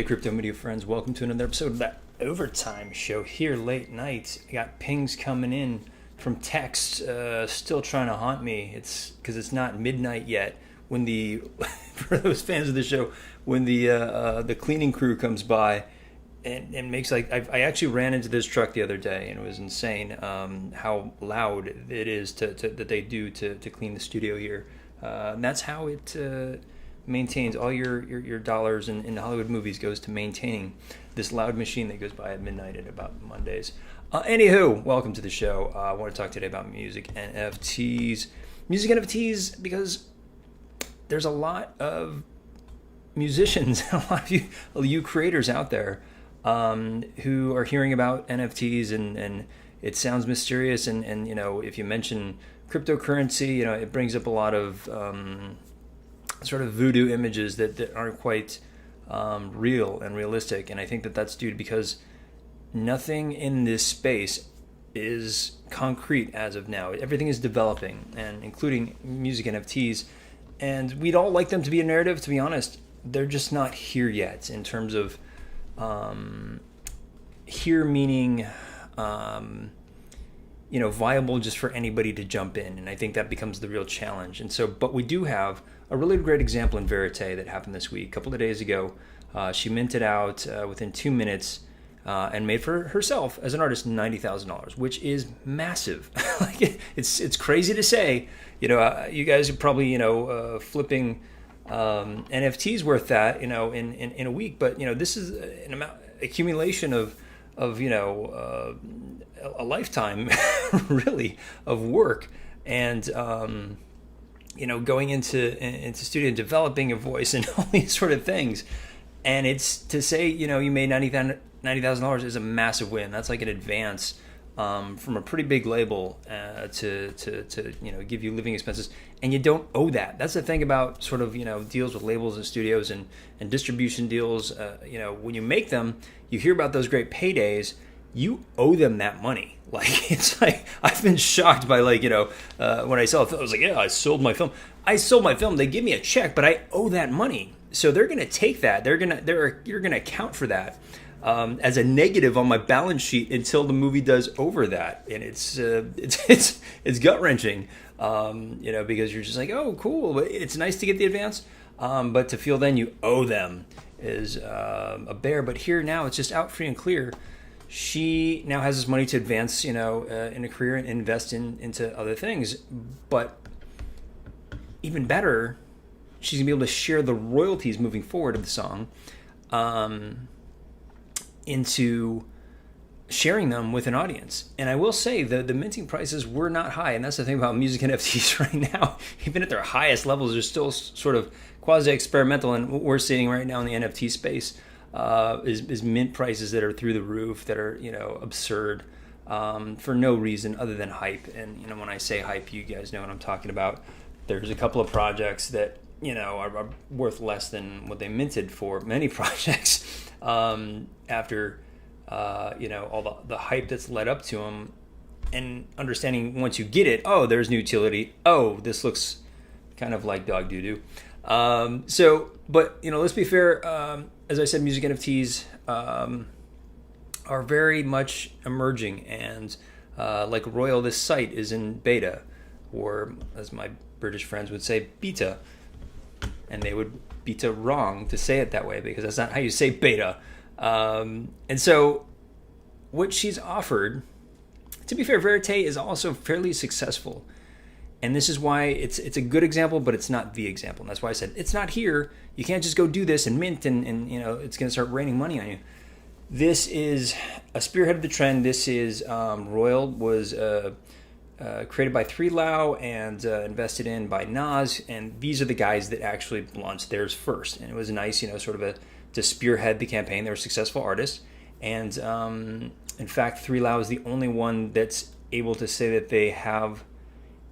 Hey, crypto media friends, welcome to another episode of that Overtime Show here late night. I got pings coming in from texts, still trying to haunt me. It's because it's not midnight yet. When the for those fans of the show, when the cleaning crew comes by and makes I actually ran into this truck the other day and it was insane how loud it is that they do to clean the studio here. And that's how it maintains all your dollars in Hollywood movies goes to maintaining this loud machine that goes by at midnight at about Mondays. Anywho, welcome to the show. I want to talk today about music NFTs. Music NFTs because there's a lot of musicians, a lot of you creators out there who are hearing about NFTs and it sounds mysterious and you know, if you mention cryptocurrency, you know, it brings up a lot of sort of voodoo images that aren't quite real and realistic. And I think that's due to because nothing in this space is concrete as of now. Everything is developing, and including music NFTs. And we'd all like them to be a narrative, to be honest. They're just not here yet in terms of here meaning viable just for anybody to jump in. And I think that becomes the real challenge. And so, but we do have a really great example in Verite that happened this week. A couple of days ago, she minted out within 2 minutes and made for herself as an artist $90,000, which is massive. It's crazy to say. You know, you guys are probably flipping NFTs worth that in a week, but this is an accumulation of a lifetime really of work and going into studio and developing a voice and all these sort of things. And it's to say you made $90,000 is a massive win. That's like an advance from a pretty big label to give you living expenses, and you don't owe that. That's the thing about sort of deals with labels and studios and distribution deals. When you make them, you hear about those great paydays. You owe them that money. Like, it's like, I've been shocked by when I sell a film, I was like, yeah, I sold my film. They give me a check, but I owe that money. So they're going to take that. You're going to account for that as a negative on my balance sheet until the movie does over that. And it's gut wrenching, because you're just like, oh, cool. But it's nice to get the advance. But to feel then you owe them is a bear. But here now it's just out free and clear. She now has this money to advance, in a career and invest into other things. But even better, she's going to be able to share the royalties moving forward of the song into sharing them with an audience. And I will say the minting prices were not high. And that's the thing about music NFTs right now. Even at their highest levels, they're still sort of quasi-experimental. And what we're seeing right now in the NFT space is mint prices that are through the roof, that are absurd for no reason other than hype. And when I say hype, you guys know what I'm talking about. There's a couple of projects that are worth less than what they minted for. Many projects after all the hype that's led up to them, and understanding once you get it, oh, there's new utility. Oh, this looks kind of like dog doo doo. But let's be fair. As I said, music NFTs are very much emerging, and like Royal, this site is in beta, or as my British friends would say, beta, and they would beta wrong to say it that way because that's not how you say beta. And so, what she's offered, to be fair, Verite is also fairly successful. And this is why it's a good example, but it's not the example. And that's why I said it's not here. You can't just go do this and mint and it's going to start raining money on you. This is a spearhead of the trend. This is Royal was created by 3Lau and invested in by Nas. And these are the guys that actually launched theirs first. And it was nice, sort of to spearhead the campaign. They were successful artists. And in fact, 3Lau is the only one that's able to say that they have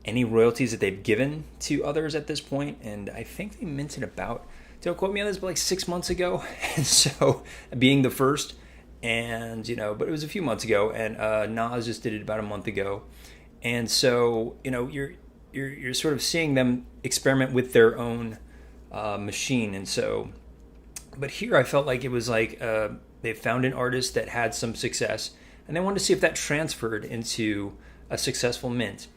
any royalties that they've given to others at this point. And I think they minted about, don't quote me on this, but like 6 months ago. And so being the first, and but it was a few months ago, and Nas just did it about a month ago. And so you're sort of seeing them experiment with their own machine. And so But here I felt like it was like they found an artist that had some success, and they wanted to see if that transferred into a successful mint.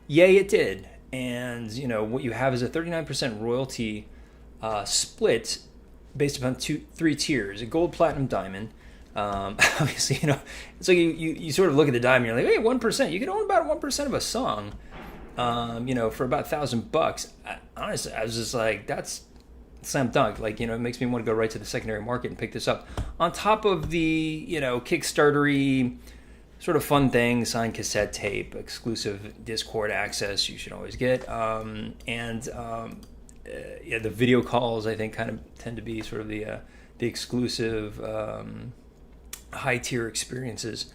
Yay, it did. And what you have is a 39% royalty split based upon three tiers: a gold, platinum, diamond. Obviously, it's like you sort of look at the diamond, you're like, hey, 1%. You can own about 1% of a song, for about $1,000. Honestly, I was just like, that's slam dunk. Like, it makes me want to go right to the secondary market and pick this up. On top of the, Kickstartery sort of fun thing, signed cassette tape, exclusive Discord access you should always get. The video calls, I think, kind of tend to be sort of the exclusive high tier experiences.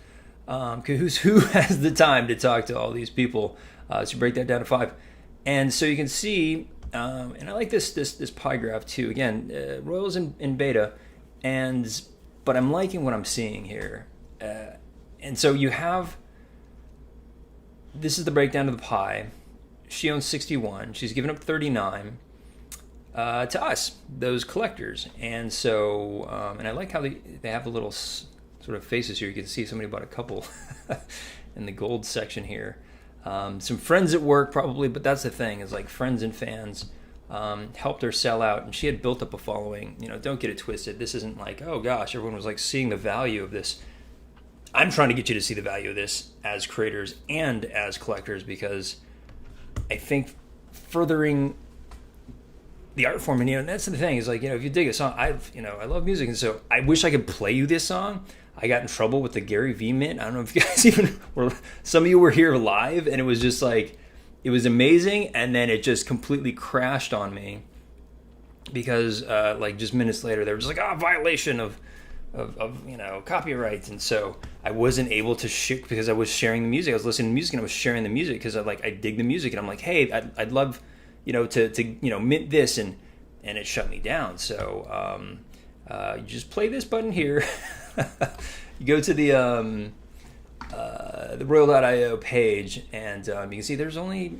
Because who has the time to talk to all these people? So break that down to 5, and so you can see. And I like this pie graph too. Again, Royal's in beta, but I'm liking what I'm seeing here. And so you have, this is the breakdown of the pie. She owns 61. She's given up 39 to us, those collectors. And so, and I like how they have the little sort of faces here. You can see somebody bought a couple in the gold section here. Some friends at work probably, but that's the thing, is like friends and fans helped her sell out, and she had built up a following. Don't get it twisted. This isn't like, oh gosh, everyone was like seeing the value of this. I'm trying to get you to see the value of this as creators and as collectors, because I think furthering the art form, and that's the thing, is like, if you dig a song, I love music, and so I wish I could play you this song. I got in trouble with the Gary V mint. I don't know if you guys some of you were here live, and it was just like, it was amazing, and then it just completely crashed on me because like just minutes later they were just like, violation of copyrights, and so I wasn't able to share because I was sharing the music. I was listening to music and I was sharing the music because I dig the music, and I'm like, hey, I'd love to mint this, and it shut me down. So you just play this button here. You go to the Royal.io page, and you can see there's only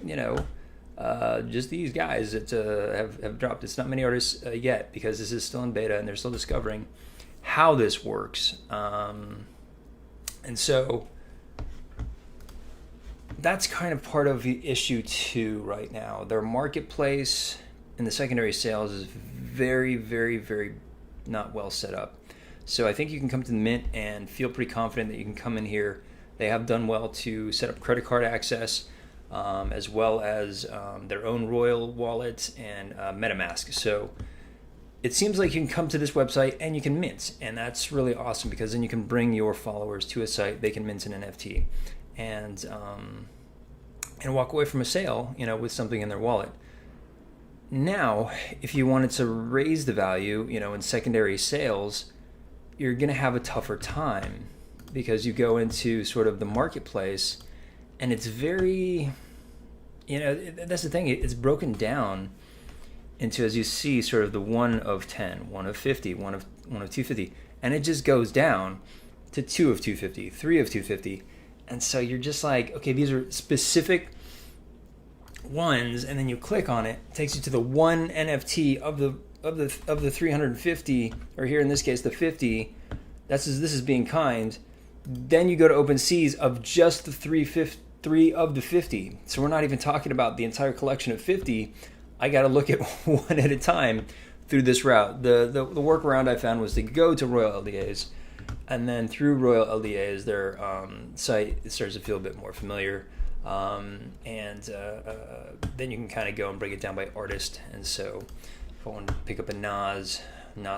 just these guys that have dropped. It's not many artists yet, because this is still in beta and they're still discovering how this works. And so that's kind of part of the issue too right now. Their marketplace and the secondary sales is very, very, very not well set up. So I think you can come to the mint and feel pretty confident that you can come in here. They have done well to set up credit card access, as well as their own Royal wallet and MetaMask. So it seems like you can come to this website and you can mint, and that's really awesome, because then you can bring your followers to a site. They can mint an NFT and walk away from a sale, with something in their wallet. Now, if you wanted to raise the value, in secondary sales, you're going to have a tougher time, because you go into sort of the marketplace, and it's very, that's the thing. It's broken down into, as you see, sort of the 1 of 10, 1 of 50, 1 of 250, and it just goes down to 2 of 250, 3 of 250, and so you're just like, okay, these are specific ones, and then you click on it, it takes you to the one NFT of the 350, or here in this case the 50. This is being kind. Then you go to OpenSeas of just the 3 of the 50. So we're not even talking about the entire collection of 50. I got to look at one at a time through this route. The workaround I found was to go to Royal LDAs, and then through Royal LDAs, their site starts to feel a bit more familiar. Then you can kind of go and break it down by artist. And so if I want to pick up a Nas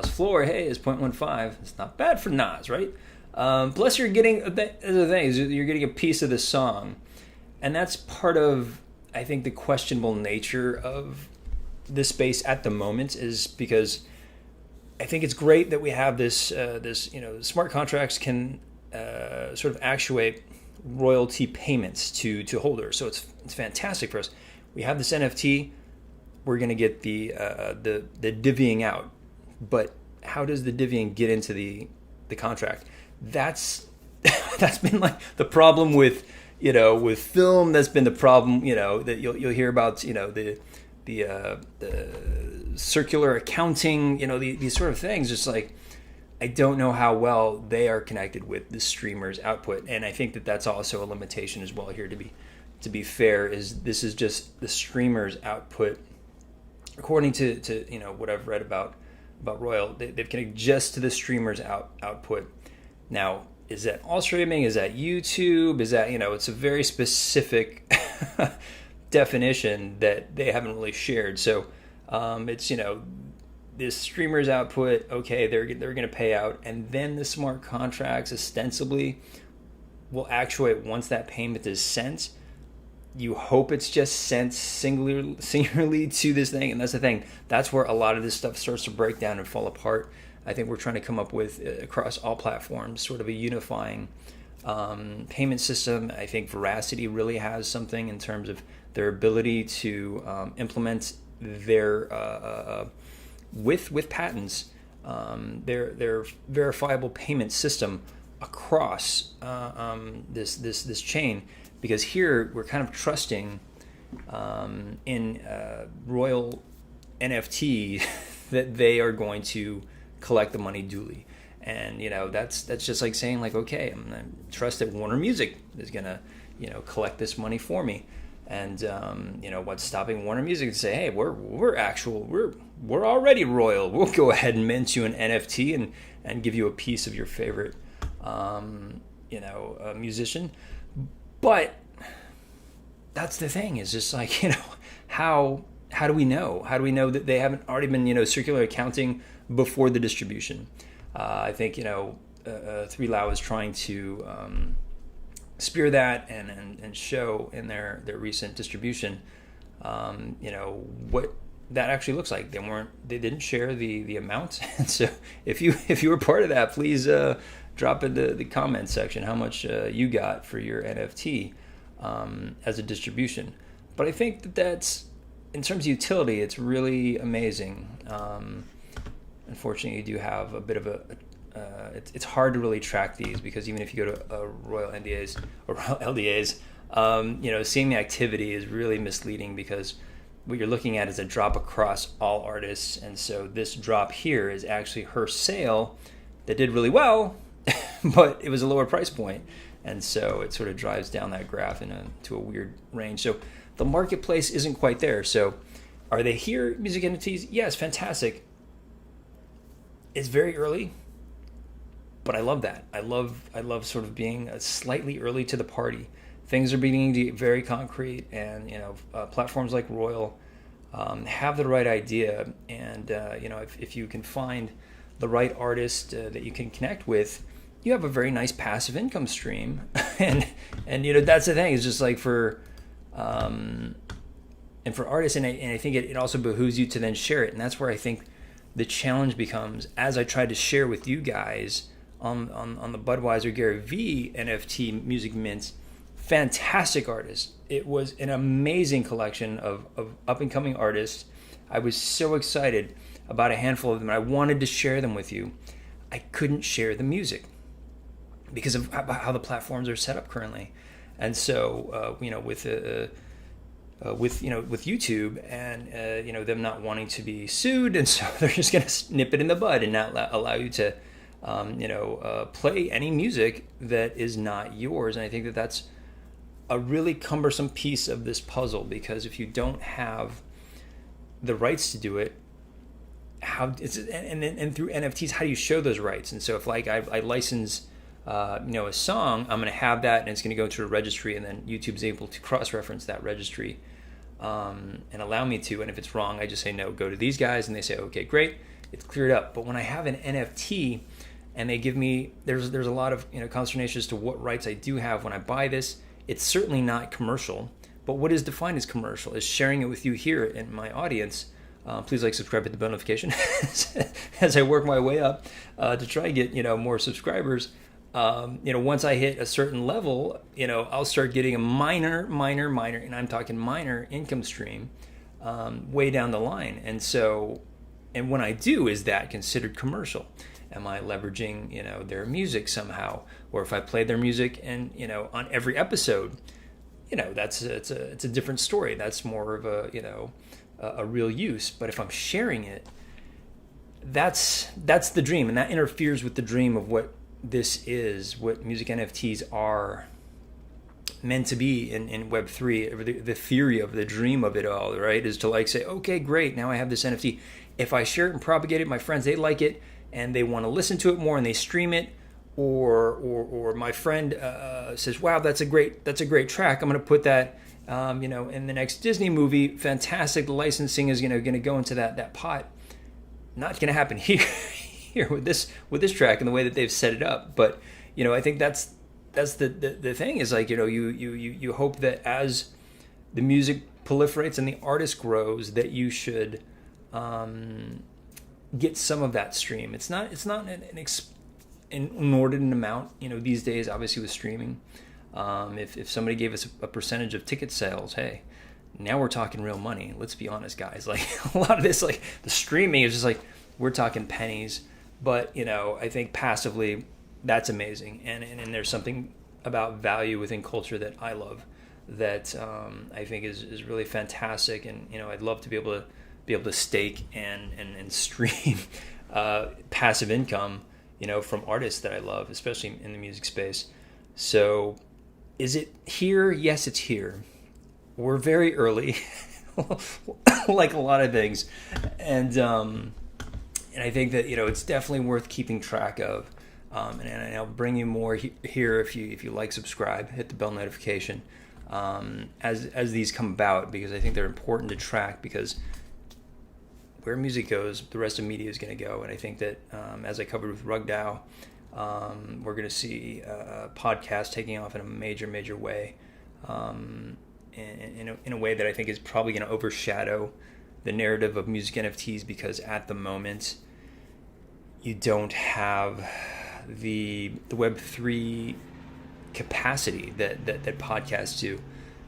floor, hey, it's 0.15. It's not bad for Nas, right? Plus you're getting, the thing is, you're getting a piece of the song. And that's part of, I think, the questionable nature of this space at the moment, is because I think it's great that we have this smart contracts can sort of actuate royalty payments to holders. So it's fantastic for us. We have this NFT. We're going to get the divvying out, but how does the divvying get into the contract? That's been like the problem with film. That's been the problem, that you'll hear about, the circular accounting, these sort of things. Just like, I don't know how well they are connected with the streamer's output, and I think that that's also a limitation as well here. To be fair, is this is just the streamer's output, according to what I've read about Royal. They've connected just to the streamer's output. Now, is that all streaming? Is that YouTube? Is that it's a very specific definition that they haven't really shared. So it's this streamer's output, okay, they're going to pay out, and then the smart contracts ostensibly will actuate once that payment is sent. You hope it's just sent singularly to this thing, and that's the thing. That's where a lot of this stuff starts to break down and fall apart. I think we're trying to come up with, across all platforms, sort of a unifying payment system. I think Veracity really has something in terms of their ability to implement their with patents, their verifiable payment system across this chain, because here we're kind of trusting in Royal NFT that they are going to collect the money duly, and that's just like saying, like, okay, I'm gonna trust that Warner Music is gonna collect this money for me. And what's stopping Warner Music to say, hey, we're already Royal. We'll go ahead and mint you an NFT and give you a piece of your favorite musician. But that's the thing, is just like, how do we know? How do we know that they haven't already been circular accounting before the distribution? I think 3Lao is trying to spear that and show in their recent distribution what that actually looks like. They didn't share the amount, and so if you were part of that, please drop in the comment section how much you got for your NFT as a distribution. But I think that's, in terms of utility, it's really amazing. Unfortunately, you do have a bit of it's hard to really track these, because even if you go to Royal NDAs or Royal LDAs, seeing the activity is really misleading, because what you're looking at is a drop across all artists. And so this drop here is actually her sale that did really well, but it was a lower price point. And so it sort of drives down that graph to a weird range. So the marketplace isn't quite there. So are they here, music entities? Yes, fantastic. It's very early, but I love that. I love sort of being slightly early to the party. Things are beginning to get very concrete, and platforms like Royal have the right idea. And if you can find the right artist that you can connect with, you have a very nice passive income stream. and that's the thing. It's just like for artists, and I think it also behooves you to then share it. And that's where I think the challenge becomes, as I tried to share with you guys on the Budweiser Gary V NFT music mints. Fantastic artists. It was an amazing collection of up-and-coming artists. I was so excited about a handful of them. I wanted to share them with you. I couldn't share the music because of how the platforms are set up currently. And so, with YouTube and them not wanting to be sued, and so they're just going to nip it in the bud and not allow you to play any music that is not yours. And I think that that's a really cumbersome piece of this puzzle, because if you don't have the rights to do it, and through NFTs, how do you show those rights? And so if I license a song, I'm going to have that, and it's going to go to a registry, and then YouTube's able to cross-reference that registry and allow me to. And if it's wrong, I just say no, go to these guys, and they say, okay, great, it's cleared up. But when I have an NFT and they give me, there's a lot of consternation as to what rights I do have when I buy this. It's certainly not commercial, but what is defined as commercial is sharing it with you here in my audience. Please subscribe, hit the bell notification as I work my way up to try and get more subscribers. Once I hit a certain level, I'll start getting a minor, and I'm talking minor income stream way down the line. And when I do, is that considered commercial? Am I leveraging their music somehow? Or if I play their music and on every episode, it's a different story. That's more of a a real use. But if I'm sharing it, that's the dream, and that interferes with the dream of what this is, what music NFTs are meant to be in Web3. The theory of the dream of it all, right, is to like say, okay, great, now I have this NFT. If I share it and propagate it, my friends, they like it and they want to listen to it more and they stream it, or my friend says, wow, that's a great track. I'm going to put that in the next Disney movie. Fantastic. The licensing is going to go into that pot. Not going to happen here with this track and the way that they've set it up. But I think that's the thing is like you hope that as the music proliferates and the artist grows, that you should get some of that stream. It's not an inordinate amount, these days, obviously with streaming. If somebody gave us a percentage of ticket sales, hey, now we're talking real money. Let's be honest, guys. Like a lot of this, like the streaming is just like we're talking pennies. But I think passively, that's amazing. And there's something about value within culture that I love, that I think is really fantastic. And I'd love to be able to stake and stream passive income, from artists that I love, especially in the music space. So, is it here? Yes, it's here. We're very early, like a lot of things, and I think that it's definitely worth keeping track of. And I'll bring you more here if you like, subscribe, hit the bell notification as these come about, because I think they're important to track, because where music goes, the rest of media is going to go. And I think that as I covered with RugDAO, we're going to see podcasts taking off in a major way, in a way that I think is probably going to overshadow the narrative of music NFTs, because at the moment you don't have the Web3 capacity that podcasts do.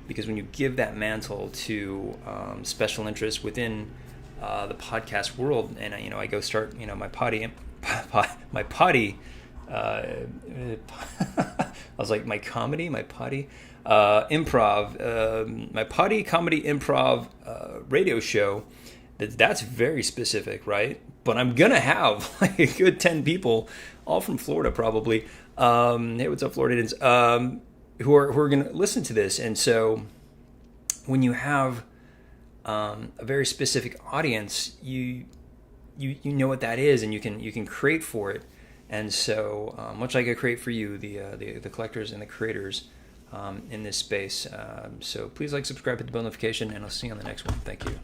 Because when you give that mantle to special interests within the podcast world, and I go start my potty I was like my potty improv, my potty comedy improv radio show. That's very specific, right? But I'm gonna have like a good 10 people, all from Florida probably. Hey, what's up, Floridians? Who are gonna listen to this, and so when you have a very specific audience, you know what that is, and you can create for it. And so much like I create for you, the collectors and the creators in this space. So please like, subscribe, hit the bell notification, and I'll see you on the next one. Thank you.